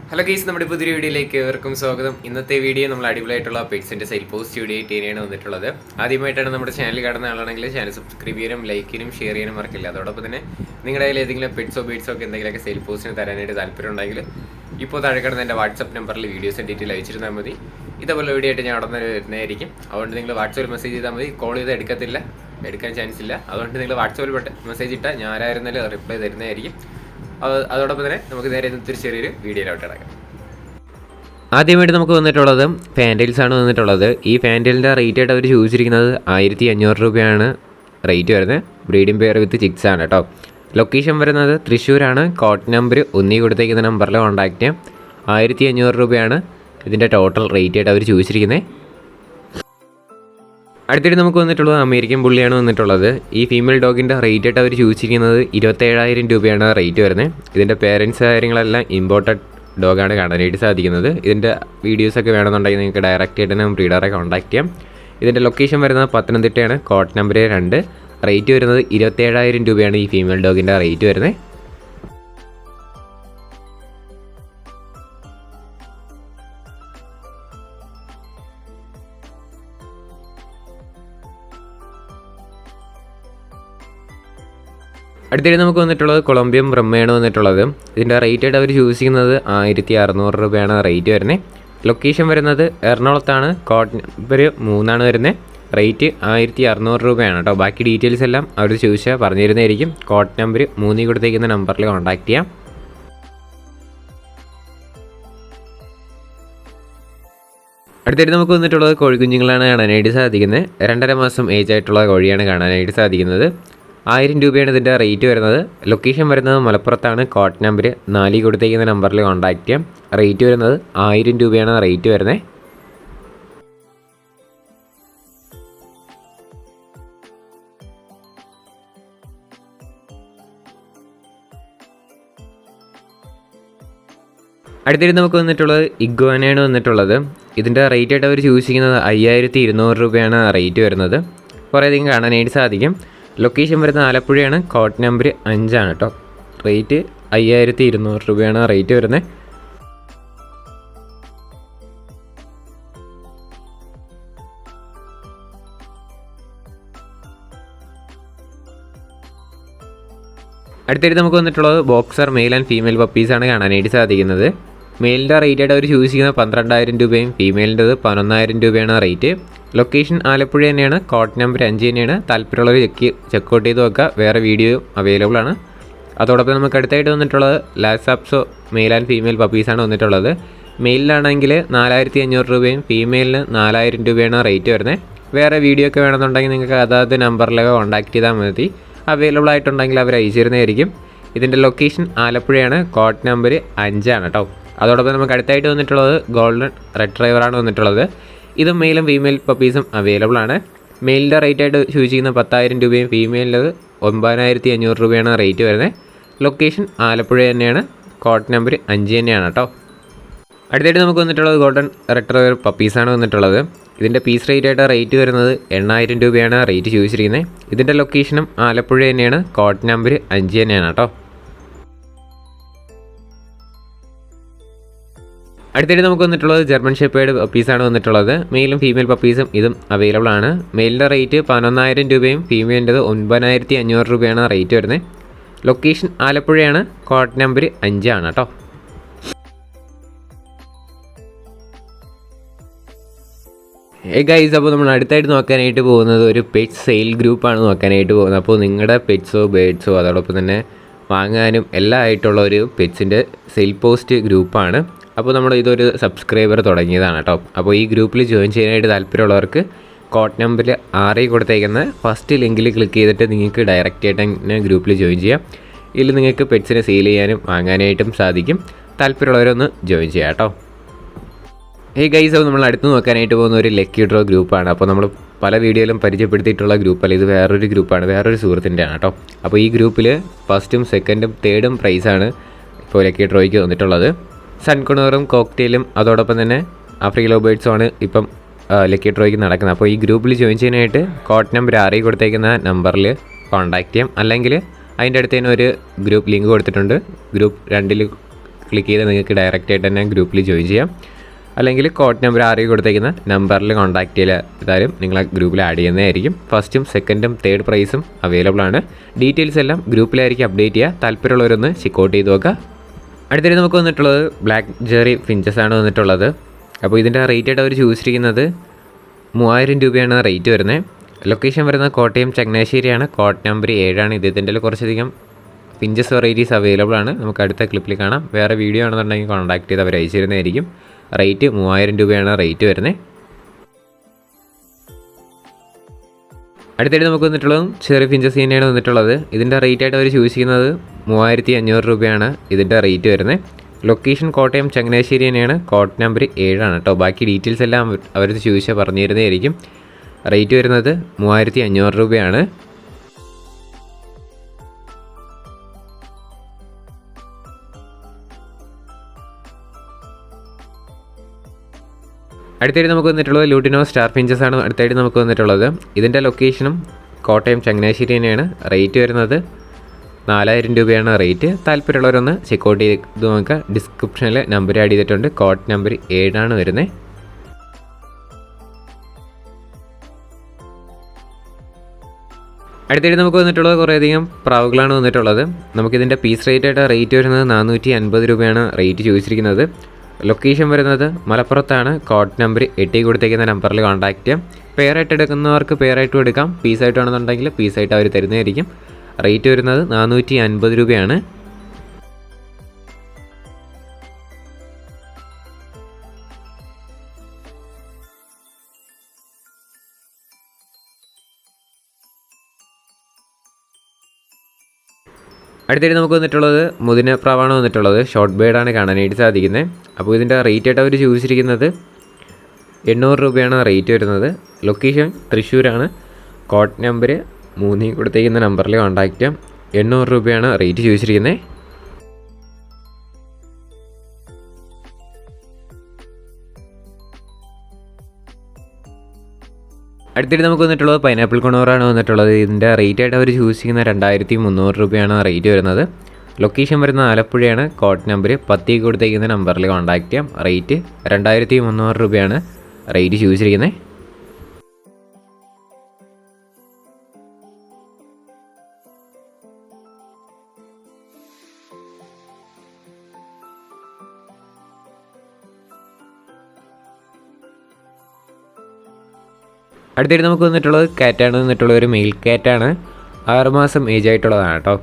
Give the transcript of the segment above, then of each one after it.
Hello guys, നമ്മുടെ പുതിയൊരു വീഡിയോയിലേക്ക് ഏവർക്കും സ്വാഗതം. ഇന്നത്തെ വീഡിയോ നമ്മൾ അടിപൊളിയായിട്ടുള്ള പെറ്റ്സിൻ്റെ സെയിൽ പോസ്റ്റ് വീഡിയോ ആയിട്ട് തന്നെയാണ് വന്നിട്ടുള്ളത്. ആദ്യമായിട്ടാണ് നമ്മുടെ ചാനൽ കാണുന്ന ആളാണെങ്കിൽ ചാനൽ സബ്സ്ക്രൈബ് ചെയ്യാനും ലൈക്ക് ചെയ്യാനും ഷെയർ ചെയ്യാനും മറക്കില്ല. അതോടൊപ്പം തന്നെ നിങ്ങളുടെ കയ്യിൽ ഏതെങ്കിലും പെറ്റ്സോ ബീഡ്സോ ഒക്കെ എന്തെങ്കിലുമൊക്കെ സെയിൽ പോസ്റ്റിന് തരാനായിട്ട് താല്പര്യം ഉണ്ടെങ്കിൽ ഇപ്പോൾ താഴെ കിടന്ന എൻ്റെ വാട്സപ്പ് നമ്പറിൽ വീഡിയോസും ഡീറ്റെയിൽ അയച്ചിരുന്നാൽ മതി. ഇതേപോലെ വീഡിയോ ആയിട്ട് ഞാൻ അവിടെ നിന്ന് വരുന്നതായിരിക്കും. അതുകൊണ്ട് നിങ്ങൾ വാട്സപ്പിൽ മെസ്സേജ് ചെയ്താൽ മതി. കോൾ ചെയ്ത് എടുക്കാൻ ചാൻസ് ഇല്ല. അതുകൊണ്ട് നിങ്ങൾ വാട്സപ്പിൽ മെസ്സേജ് ഇട്ടാൽ ഞാൻ ആരായിരുന്നാലും റിപ്ലൈ തരുന്നതായിരിക്കും. അതോടൊപ്പം തന്നെ നമുക്ക് നേരെ ഇന്നത്തെ ചെറിയൊരു വീഡിയോയിലോട്ട് ഇറങ്ങാം. ആദ്യമായിട്ട് നമുക്ക് വന്നിട്ടുള്ളത് ഫാൻറ്റൈൽസ് ആണ് വന്നിട്ടുള്ളത്. ഈ ഫാൻറ്റൈലിൻ്റെ റേറ്റ് ആയിട്ട് അവർ ചോദിച്ചിരിക്കുന്നത് 1500 രൂപയാണ് റേറ്റ് വരുന്നത്. ബ്രീഡിംഗ് പെയർ വിത്ത് ചിക്സ് ആണ് കേട്ടോ. ലൊക്കേഷൻ വരുന്നത് തൃശ്ശൂരാണ്. കോഡ് നമ്പർ കൊടുത്തേക്കുന്ന നമ്പറിൽ കോൺടാക്റ്റ് ചെയ്യാം. 1500 രൂപയാണ് ഇതിൻ്റെ ടോട്ടൽ റേറ്റ് ആയിട്ട് അവർ ചോദിച്ചിരിക്കുന്നത്. അടുത്തിട്ട് നമുക്ക് വന്നിട്ടുള്ളത് അമേരിക്കൻ പുള്ളിയാണ് വന്നിട്ടുള്ളത്. ഈ ഫീമെയിൽ ഡോഗിൻ്റെ റേറ്റ് ആയിട്ട് അവർ ചോദിച്ചിരിക്കുന്നത് 27,000 രൂപയാണ് റേറ്റ് വരുന്നത്. ഇതിൻ്റെ പേരൻസ് കാര്യങ്ങളെല്ലാം ഇമ്പോർട്ടഡ് ഡോഗാണ് കാണാനായിട്ട് സാധിക്കുന്നത്. ഇതിൻ്റെ വീഡിയോസൊക്കെ വേണമെന്നുണ്ടെങ്കിൽ നിങ്ങൾക്ക് ഡയറക്റ്റ് ആയിട്ട് തന്നെ ബ്രീഡറെ കോൺടാക്ട് ചെയ്യാം. ഇതിൻ്റെ ലൊക്കേഷൻ വരുന്നത് പത്തനംതിട്ടയാണ്. Code number 2. റേറ്റ് വരുന്നത് 27,000 രൂപയാണ് ഈ ഫീമെയിൽ ഡോഗിൻ്റെ റേറ്റ് വരുന്നത്. അടുത്തിടെ നമുക്ക് വന്നിട്ടുള്ളത് കൊളംബിയൻ ബ്രഹ്മയാണ് വന്നിട്ടുള്ളത്. ഇതിൻ്റെ റേറ്റ് ആയിട്ട് അവർ ചൂസ് ചെയ്യുന്നത് 1600 രൂപയാണ് റേറ്റ് വരുന്നത്. ലൊക്കേഷൻ വരുന്നത് എറണാകുളത്താണ്. കോഡ് നമ്പർ 3 വരുന്നത്. റേറ്റ് 1600 രൂപയാണ് കേട്ടോ. ബാക്കി ഡീറ്റെയിൽസ് എല്ലാം അവർ ചോദിച്ചാൽ പറഞ്ഞു തരുന്നതായിരിക്കും. കോഡ് നമ്പർ 3 കൊടുത്തേക്കുന്ന നമ്പറിൽ കോൺടാക്ട് ചെയ്യാം. അടുത്തിട്ട് നമുക്ക് വന്നിട്ടുള്ളത് കോഴിക്കുഞ്ഞുങ്ങളാണ് കാണാനായിട്ട് സാധിക്കുന്നത്. 2.5 മാസം ഏജ് ആയിട്ടുള്ള കോഴിയാണ് കാണാനായിട്ട് സാധിക്കുന്നത്. 1000 രൂപയാണ് ഇതിൻ്റെ റേറ്റ് വരുന്നത്. ലൊക്കേഷൻ വരുന്നത് മലപ്പുറത്താണ്. കോഡ് നമ്പർ 4 കൊടുത്തേക്കുന്ന നമ്പറിൽ കോൺടാക്ട് ചെയ്യാം. റേറ്റ് വരുന്നത് 1000 രൂപയാണ് റേറ്റ് വരുന്നത്. അടുത്തിട്ട് നമുക്ക് വന്നിട്ടുള്ളത് ഇഗ്വാനയാണ് വന്നിട്ടുള്ളത്. ഇതിൻ്റെ റേറ്റ് ആയിട്ട് അവർ ചൂസ് ചെയ്യുന്നത് 5200 രൂപയാണ് റേറ്റ് വരുന്നത്. കുറേയധികം കാണാനായിട്ട് സാധിക്കും. ലൊക്കേഷൻ വരുന്നത് ആലപ്പുഴയാണ്. കോഡ് നമ്പർ 5 ആണ് കേട്ടോ. റേറ്റ് 5200 രൂപയാണ് റേറ്റ് വരുന്നത്. അടുത്തായിട്ട് നമുക്ക് വന്നിട്ടുള്ളത് ബോക്സർ മെയിൽ ആൻഡ് ഫീമെയിൽ പപ്പീസാണ് കാണാനായിട്ട് സാധിക്കുന്നത്. മെയിലിൻ്റെ റേറ്റ് ആയിട്ട് അവർ ചൂസ് ചെയ്യുന്നത് 12,000 രൂപയും ഫീമെയിലിൻ്റെത് 11,000 രൂപയാണ് റേറ്റ്. ലൊക്കേഷൻ ആലപ്പുഴ തന്നെയാണ്. കോഡ് നമ്പർ 5 തന്നെയാണ്. താല്പര്യമുള്ളവർ ചെക്കൗട്ട് ചെയ്ത് നോക്കുക. വേറെ വീഡിയോ അവൈലബിൾ ആണ്. അതോടൊപ്പം നമുക്ക് അടുത്തായിട്ട് വന്നിട്ടുള്ളത് ലാസാപ്സോ മെയിൽ ആൻഡ് ഫീമെയിൽ പപ്പീസാണ് വന്നിട്ടുള്ളത്. മെയിലിലാണെങ്കിൽ 4500 രൂപയും ഫീമെയിലിന് 4000 രൂപയാണ് റേറ്റ് വരുന്നത്. വേറെ വീഡിയോ ഒക്കെ വേണമെന്നുണ്ടെങ്കിൽ നിങ്ങൾക്ക് അതാത് നമ്പറിലൊക്കെ കോൺടാക്ട് ചെയ്താൽ മതി. അവൈലബിൾ ആയിട്ടുണ്ടെങ്കിൽ അവർ അയച്ചു തരുന്നതായിരിക്കും. ഇതിൻ്റെ ലൊക്കേഷൻ ആലപ്പുഴയാണ്. കോഡ് നമ്പർ 5 ആണ് കേട്ടോ. അതോടൊപ്പം നമുക്ക് അടുത്തായിട്ട് വന്നിട്ടുള്ളത് ഗോൾഡൻ റിട്രീവറാണ് വന്നിട്ടുള്ളത്. ഇതും മെയിലും ഫീമെയിൽ പപ്പീസും അവൈലബിൾ ആണ്. മെയിലിൻ്റെ റേറ്റ് ആയിട്ട് ചൂസ് ചെയ്യുന്ന 10,000 രൂപയും ഫീമെയിലിൻ്റെത് 9500 രൂപയാണ് റേറ്റ് വരുന്നത്. ലൊക്കേഷൻ ആലപ്പുഴ തന്നെയാണ്. കോഡ് നമ്പർ 5 തന്നെയാണ് കേട്ടോ. അടുത്തായിട്ട് നമുക്ക് വന്നിട്ടുള്ളത് ഗോൾഡൻ റിട്രീവർ പപ്പീസാണ് വന്നിട്ടുള്ളത്. ഇതിൻ്റെ പീസ് റേറ്റ് ആയിട്ട് റേറ്റ് വരുന്നത് 8000 രൂപയാണ് റേറ്റ് ചോദിച്ചിരിക്കുന്നത്. ഇതിൻ്റെ ലൊക്കേഷനും ആലപ്പുഴ തന്നെയാണ്. കോഡ് നമ്പർ 5 തന്നെയാണ് കേട്ടോ. അടുത്തിട്ട് നമുക്ക് വന്നിട്ടുള്ളത് ജർമ്മൻ ഷെപ്പേർഡ് പപ്പീസാണ് വന്നിട്ടുള്ളത്. മെയിലും ഫീമെയിൽ പപ്പീസും ഇതും അവൈലബിൾ ആണ്. മെയിലിൻ്റെ റേറ്റ് 11,000 രൂപയും ഫീമെയിലിൻ്റെത് 9500 രൂപയാണ് റേറ്റ് വരുന്നത്. ലൊക്കേഷൻ ആലപ്പുഴയാണ്. കോഡ് നമ്പർ 5 ആണ് കേട്ടോ. ഗൈസ്, അപ്പോൾ നമ്മൾ അടുത്തായിട്ട് നോക്കാനായിട്ട് പോകുന്നത് ഒരു പെറ്റ് സെയിൽ ഗ്രൂപ്പാണ് നോക്കാനായിട്ട് പോകുന്നത്. അപ്പോൾ നിങ്ങളുടെ പെറ്റ്സോ ബേഡ്സോ അതോടൊപ്പം തന്നെ വാങ്ങാനും എല്ലാം ആയിട്ടുള്ള ഒരു പെറ്റ്സിൻ്റെ സെയിൽ പോസ്റ്റ് ഗ്രൂപ്പാണ്. അപ്പോൾ നമ്മൾ ഇതൊരു സബ്സ്ക്രൈബർ തുടങ്ങിയതാണ് കേട്ടോ. അപ്പോൾ ഈ ഗ്രൂപ്പിൽ ജോയിൻ ചെയ്യാനായിട്ട് താല്പര്യമുള്ളവർക്ക് കോഡ് നമ്പറിൽ 6 കൊടുത്തേക്കുന്ന ഫസ്റ്റ് ലിങ്കിൽ ക്ലിക്ക് ചെയ്തിട്ട് നിങ്ങൾക്ക് ഡയറക്റ്റ് ആയിട്ട് തന്നെ ഗ്രൂപ്പിൽ ജോയിൻ ചെയ്യാം. ഇതിൽ നിങ്ങൾക്ക് പെറ്റ്സിനെ സെയിൽ ചെയ്യാനും വാങ്ങാനായിട്ടും സാധിക്കും. താല്പര്യമുള്ളവരൊന്ന് ജോയിൻ ചെയ്യാം കേട്ടോ. ഗൈസ്, അപ്പോൾ നമ്മൾ അടുത്ത് നോക്കാനായിട്ട് പോകുന്ന ഒരു ലക്കി ഡ്രോ ഗ്രൂപ്പാണ്. അപ്പോൾ നമ്മൾ പല വീഡിയോയിലും പരിചയപ്പെടുത്തിയിട്ടുള്ള ഗ്രൂപ്പല്ല, ഇത് വേറൊരു ഗ്രൂപ്പാണ്, വേറൊരു സുഹൃത്തിൻ്റെ ആണ് കേട്ടോ. അപ്പോൾ ഈ ഗ്രൂപ്പിൽ ഫസ്റ്റും സെക്കൻഡും തേർഡും പ്രൈസാണ് ഇപ്പോൾ ലക്കി ഡ്രോയ്ക്ക് വന്നിട്ടുള്ളത്. സൺകുണറും കോക്ടെയിലും അതോടൊപ്പം തന്നെ ആഫ്രിക്കൻ ലവ് ബേർഡ്സുമാണ് ഇപ്പം ലക്കി ഡ്രോയ്ക്ക് നടക്കുന്നത്. അപ്പോൾ ഈ ഗ്രൂപ്പിൽ ജോയിൻ ചെയ്യാനായിട്ട് കോഡ് നമ്പർ 6 കൊടുത്തേക്കുന്ന നമ്പറിൽ കോൺടാക്റ്റ് ചെയ്യാം. അല്ലെങ്കിൽ അതിൻ്റെ അടുത്ത് തന്നെ ഒരു ഗ്രൂപ്പ് ലിങ്ക് കൊടുത്തിട്ടുണ്ട്. ഗ്രൂപ്പ് 2 ക്ലിക്ക് ചെയ്ത് നിങ്ങൾക്ക് ഡയറക്റ്റ് ആയിട്ട് തന്നെ ഗ്രൂപ്പിൽ ജോയിൻ ചെയ്യാം. അല്ലെങ്കിൽ കോഡ് നമ്പർ കൊടുത്തേക്കുന്ന നമ്പറിൽ കോൺടാക്ട് ചെയ്താലും നിങ്ങളെ ഗ്രൂപ്പിൽ ആഡ് ചെയ്യുന്നതായിരിക്കും. ഫസ്റ്റും സെക്കൻഡും തേർഡ് പ്രൈസും അവൈലബിൾ ആണ്. ഡീറ്റെയിൽസ് എല്ലാം ഗ്രൂപ്പിലായിരിക്കും അപ്ഡേറ്റ് ചെയ്യുക. താല്പര്യമുള്ളവരൊന്ന് ചെക്കൗട്ട് ചെയ്ത് നോക്കുക. അടുത്തിടെ നമുക്ക് വന്നിട്ടുള്ളത് ബ്ലാക്ക് ജെറി ഫിഞ്ചസ് ആണ് വന്നിട്ടുള്ളത്. അപ്പോൾ ഇതിൻ്റെ റേറ്റ് ആയിട്ട് അവർ ചോദിച്ചിരിക്കുന്നത് 3000 രൂപയാണ് റേറ്റ് വരുന്നത്. ലൊക്കേഷൻ വരുന്നത് കോട്ടയം ചങ്ങനാശ്ശേരിയാണ്. കോഡ് നമ്പർ 7 ഇതിൻ്റെ കുറച്ചധികം ഫിഞ്ചസ് വെറൈറ്റീസ് അവൈലബിൾ ആണ്. നമുക്ക് അടുത്ത ക്ലിപ്പിൽ കാണാം. വേറെ വീഡിയോ ആണെന്നുണ്ടെങ്കിൽ കോൺടാക്ട് ചെയ്ത് അവർ അയച്ചു തരുന്നതായിരിക്കും. റേറ്റ് 3000 രൂപയാണ് റേറ്റ് വരുന്നത്. അടുത്തായിട്ട് നമുക്ക് വന്നിട്ടുള്ളതും ചെറിയ ഫിഞ്ചസ് തന്നെയാണ് വന്നിട്ടുള്ളത്. ഇതിൻ്റെ റേറ്റ് ആയിട്ട് അവർ ചോദിച്ചിരിക്കുന്നത് 3500 രൂപയാണ് ഇതിൻ്റെ റേറ്റ് വരുന്നത്. ലൊക്കേഷൻ കോട്ടയം ചങ്ങനാശ്ശേരി തന്നെയാണ്. കോഡ് നമ്പർ 7 കേട്ടോ. ബാക്കി ഡീറ്റെയിൽസ് എല്ലാം അവർ ചോദിച്ചാൽ പറഞ്ഞു തരുന്നതായിരിക്കും. റേറ്റ് വരുന്നത് 3500 രൂപയാണ്. അടുത്തായിട്ട് നമുക്ക് വന്നിട്ടുള്ളത് ലൂട്ടിനോ സ്റ്റാർ ഫിഞ്ചസ് ആണ് അടുത്തായിട്ട് നമുക്ക് വന്നിട്ടുള്ളത്. ഇതിൻ്റെ ലൊക്കേഷനും കോട്ടയം ചങ്ങനാശ്ശേരി തന്നെയാണ്. റേറ്റ് വരുന്നത് 4000 രൂപയാണ് റേറ്റ്. താല്പര്യമുള്ളവരൊന്ന് ചെക്കൗട്ട് ചെയ്ത് നോക്കുക. ഡിസ്ക്രിപ്ഷനിൽ നമ്പർ ആഡ് ചെയ്തിട്ടുണ്ട്. കോഡ് നമ്പർ 7 വരുന്നത്. അടുത്തായിട്ട് നമുക്ക് വന്നിട്ടുള്ളത് കുറേയധികം പ്രാവുകളാണ് വന്നിട്ടുള്ളത്. നമുക്കിതിൻ്റെ പീസ് റേറ്റ് ആയിട്ട് റേറ്റ് വരുന്നത് 450 രൂപയാണ് റേറ്റ് ചോദിച്ചിരിക്കുന്നത്. ലൊക്കേഷൻ വരുന്നത് മലപ്പുറത്താണ്. കോഡ് നമ്പർ 8 കൊടുത്തേക്കുന്ന നമ്പറിൽ കോൺടാക്റ്റ് ചെയ്യാം. പെയറായിട്ട് എടുക്കുന്നവർക്ക് പെയറായിട്ടും എടുക്കാം. പീസായിട്ടാണെന്നുണ്ടെങ്കിൽ പീസായിട്ട് അവർ തരുന്നതായിരിക്കും. റേറ്റ് വരുന്നത് 450 രൂപയാണ്. അടുത്തായിട്ട് നമുക്ക് വന്നിട്ടുള്ളത് മുതിന പ്രാവാണ് വന്നിട്ടുള്ളത്. ഷോർട്ട് ബേർഡാണ് കാണാനായിട്ട് സാധിക്കുന്നത്. അപ്പോൾ ഇതിൻ്റെ റേറ്റ് ആയിട്ട് അവർ ചോദിച്ചിരിക്കുന്നത് 800 രൂപയാണ് റേറ്റ് വരുന്നത്. ലൊക്കേഷൻ തൃശ്ശൂരാണ്. കോഡ് നമ്പർ 3 കൊടുത്തേക്കുന്ന നമ്പറിൽ കോൺടാക്റ്റ് ചെയ്യാം. 800 രൂപയാണ് റേറ്റ് ചോദിച്ചിരിക്കുന്നത്. അടുത്തിട്ട് നമുക്ക് വന്നിട്ടുള്ളത് പൈനാപ്പിൾ കൊണോറാണ് വന്നിട്ടുള്ളത്. ഇതിൻ്റെ റേറ്റ് ആയിട്ട് അവർ ചൂസ് ചെയ്യുന്ന 2300 രൂപയാണ് റേറ്റ് വരുന്നത്. ലൊക്കേഷൻ വരുന്ന ആലപ്പുഴയാണ്. കോഡ് നമ്പർ 10 കൊടുത്തേക്കുന്ന നമ്പറിൽ കോൺടാക്റ്റ് ചെയ്യാം. റേറ്റ് 2300 രൂപയാണ് റേറ്റ് ചോദിച്ചിരിക്കുന്നത്. അടുത്തായിട്ട് നമുക്ക് വന്നിട്ടുള്ളത് കാറ്റാണ് വന്നിട്ടുള്ളത്. ഒരു മെയിൽ കാറ്റാണ്. 6 മാസം ഏജ് ആയിട്ടുള്ളതാണ് കേട്ടോ.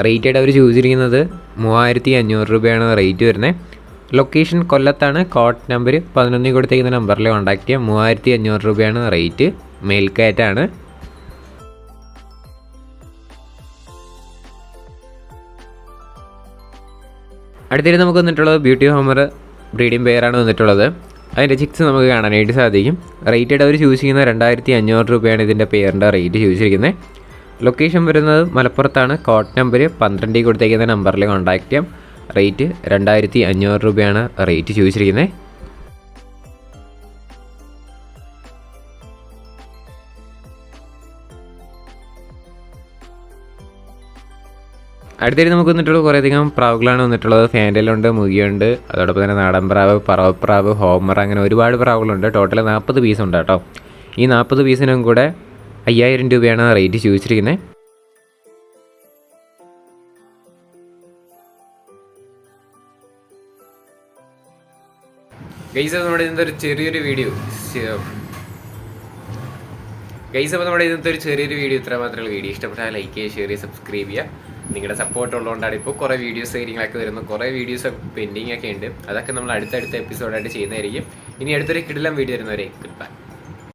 റേറ്റ് ആയിട്ട് അവർ ചോദിച്ചിരിക്കുന്നത് 3500 രൂപയാണ് റേറ്റ് വരുന്നത്. ലൊക്കേഷൻ കൊല്ലത്താണ്. കോഡ് നമ്പർ 11 കൊടുത്തേക്കുന്ന നമ്പറിൽ കോൺടാക്റ്റ് ചെയ്യാം. 3500 രൂപയാണ് റേറ്റ്. മെയിൽ കാറ്റാണ്. അടുത്തായിട്ട് നമുക്ക് വന്നിട്ടുള്ളത് ബ്യൂട്ടി ഹോമർ ബ്രീഡിംഗ് പെയറാണ് വന്നിട്ടുള്ളത്. അതിൻ്റെ ചിക്സ് നമുക്ക് കാണാനായിട്ട് സാധിക്കും. റേറ്റ് ആയിട്ട് അവർ ചൂസ് ചെയ്യുന്ന 2500 രൂപയാണ് ഇതിൻ്റെ പെയറിൻ്റെ റേറ്റ് ചോദിച്ചിരിക്കുന്നത്. ലൊക്കേഷൻ വരുന്നത് മലപ്പുറത്താണ്. കോഡ് നമ്പർ 12 കൊടുത്തേക്കുന്ന നമ്പറിൽ കോൺടാക്റ്റ് ചെയ്യാം. റേറ്റ് 2500 രൂപയാണ് റേറ്റ് ചോദിച്ചിരിക്കുന്നത്. അടുത്തായിട്ട് നമുക്ക് വന്നിട്ടുള്ളത് കുറേയധികം പ്രാവുകളാണ് വന്നിട്ടുള്ളത്. ഫാൻഡലുണ്ട്, മുകിയുണ്ട്, അതോടൊപ്പം തന്നെ നാടൻ പ്രാവ്, പറവപ്രാവ്, ഹോമർ, അങ്ങനെ ഒരുപാട് പ്രാവുകളുണ്ട്. ടോട്ടൽ 40 പീസുണ്ട് കേട്ടോ. ഈ 40 പീസിനും കൂടെ 5000 രൂപയാണ് റേറ്റ് ചോദിച്ചിരിക്കുന്നത്. ഗൈസ് നമ്മുടെ ഇന്നത്തെ ഒരു ചെറിയൊരു വീഡിയോ ഇത്ര മാത്രമേ വീഡിയോ ഇഷ്ടപ്പെട്ടാൽ ലൈക്ക് ചെയ്യുക, ഷെയർ ചെയ്യുക, സബ്സ്ക്രൈബ് ചെയ്യുക. നിങ്ങളുടെ സപ്പോർട്ട് ഉള്ളതുകൊണ്ടാണ് ഇപ്പോൾ കുറേ വീഡിയോസ് കാര്യങ്ങളൊക്കെ വരുന്നത്. കുറേ വീഡിയോസ് പെൻഡിങ് ഒക്കെ ഉണ്ട്. അതൊക്കെ നമ്മൾ അടുത്തടുത്ത എപ്പിസോഡായിട്ട് ചെയ്യുന്നതായിരിക്കും. ഇനി അടുത്തൊരു കിടിലം വീഡിയോ വരുന്നവരെ ഗുഡ് ബൈ.